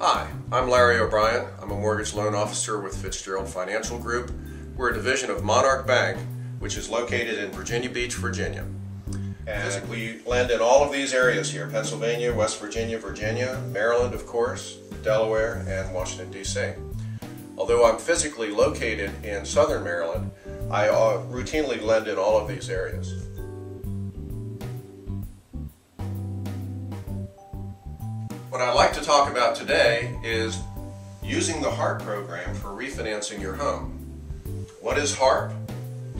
Hi, I'm Larry O'Brien. I'm a mortgage loan officer with Fitzgerald Financial Group. We're a division of Monarch Bank, which is located in Virginia Beach, Virginia. And we lend in all of these areas here: Pennsylvania, West Virginia, Virginia, Maryland, of course, Delaware, and Washington, D.C. Although I'm physically located in Southern Maryland, I routinely lend in all of these areas. What I'd like to talk about today is using the HARP program for refinancing your home. What is HARP?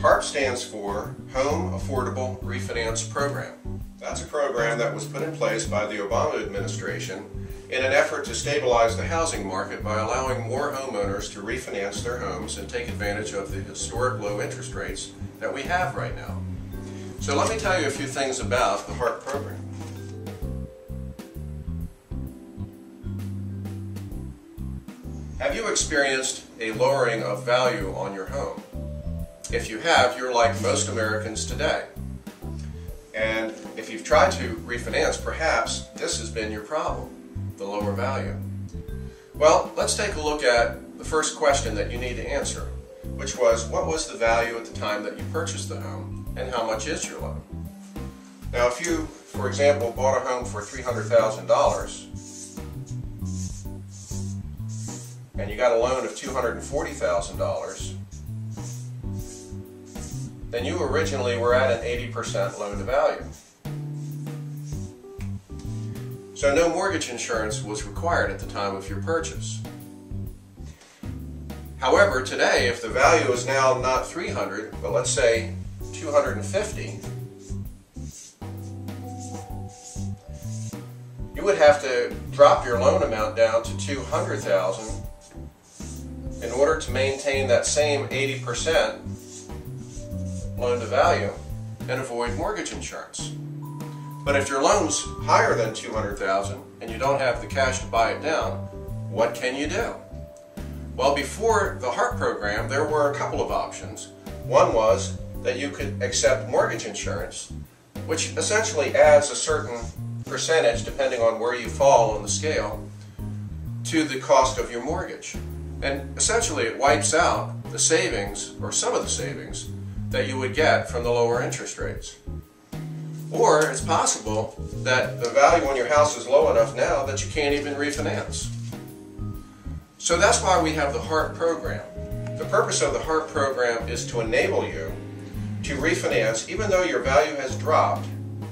HARP stands for Home Affordable Refinance Program. That's a program that was put in place by the Obama administration in an effort to stabilize the housing market by allowing more homeowners to refinance their homes and take advantage of the historic low interest rates that we have right now. So let me tell you a few things about the HARP program. Have you experienced a lowering of value on your home? If you have, you're like most Americans today. And if you've tried to refinance, perhaps this has been your problem, the lower value. Well, let's take a look at the first question that you need to answer, which was, what was the value at the time that you purchased the home, and how much is your loan? Now, if you, for example, bought a home for $300,000, and you got a loan of $240,000, then you originally were at an 80% loan to value. So no mortgage insurance was required at the time of your purchase. However, today, if the value is now not $300,000, but let's say $250,000, you would have to drop your loan amount down to $200,000 in order to maintain that same 80% loan to value and avoid mortgage insurance. But if your loan's higher than $200,000 and you don't have the cash to buy it down, what can you do? Well, before the HARP program, there were a couple of options. One was that you could accept mortgage insurance, which essentially adds a certain percentage, depending on where you fall on the scale, to the cost of your mortgage. And essentially it wipes out the savings, or some of the savings, that you would get from the lower interest rates. Or it's possible that the value on your house is low enough now that you can't even refinance. So that's why we have the HARP program. The purpose of the HARP program is to enable you to refinance even though your value has dropped.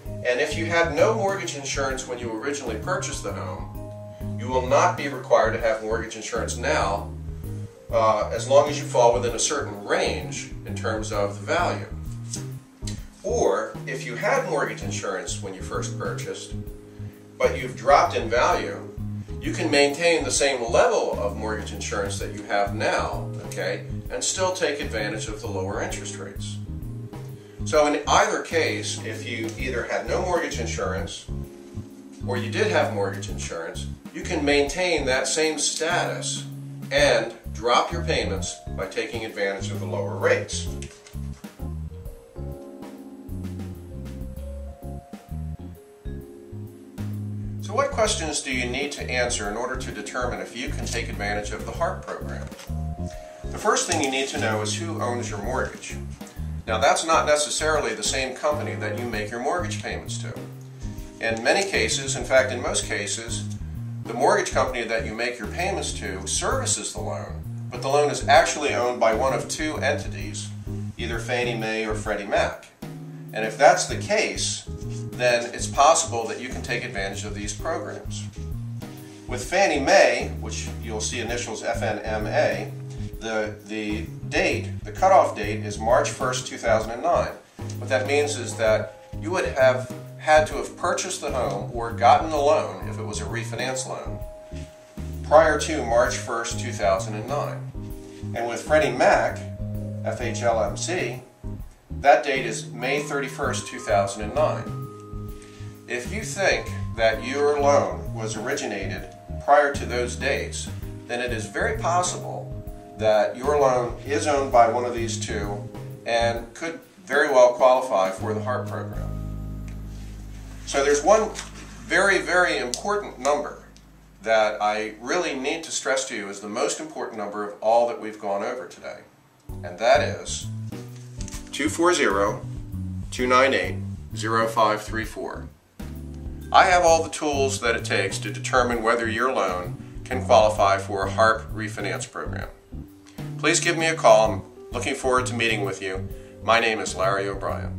And if you had no mortgage insurance when you originally purchased the home, you will not be required to have mortgage insurance now, as long as you fall within a certain range in terms of the value. Or if you had mortgage insurance when you first purchased, but you've dropped in value, you can maintain the same level of mortgage insurance that you have now, okay, and still take advantage of the lower interest rates. So in either case, if you either had no mortgage insurance or you did have mortgage insurance, you can maintain that same status and drop your payments by taking advantage of the lower rates. So what questions do you need to answer in order to determine if you can take advantage of the HARP program? The first thing you need to know is who owns your mortgage. Now, that's not necessarily the same company that you make your mortgage payments to. In many cases, in fact in most cases, the mortgage company that you make your payments to services the loan, but the loan is actually owned by one of two entities, either Fannie Mae or Freddie Mac. And if that's the case, then it's possible that you can take advantage of these programs. With Fannie Mae, which you'll see initials FNMA, the cutoff date is March 1st, 2009. What that means is that you would have had to have purchased the home or gotten the loan, if it was a refinance loan, prior to March 1st, 2009. And with Freddie Mac, FHLMC, that date is May 31st, 2009. If you think that your loan was originated prior to those dates, then it is very possible that your loan is owned by one of these two and could very well qualify for the HARP program. So there's one very, very important number that I really need to stress to you is the most important number of all that we've gone over today, and that is 240-298-0534. I have all the tools that it takes to determine whether your loan can qualify for a HARP refinance program. Please give me a call. I'm looking forward to meeting with you. My name is Larry O'Brien.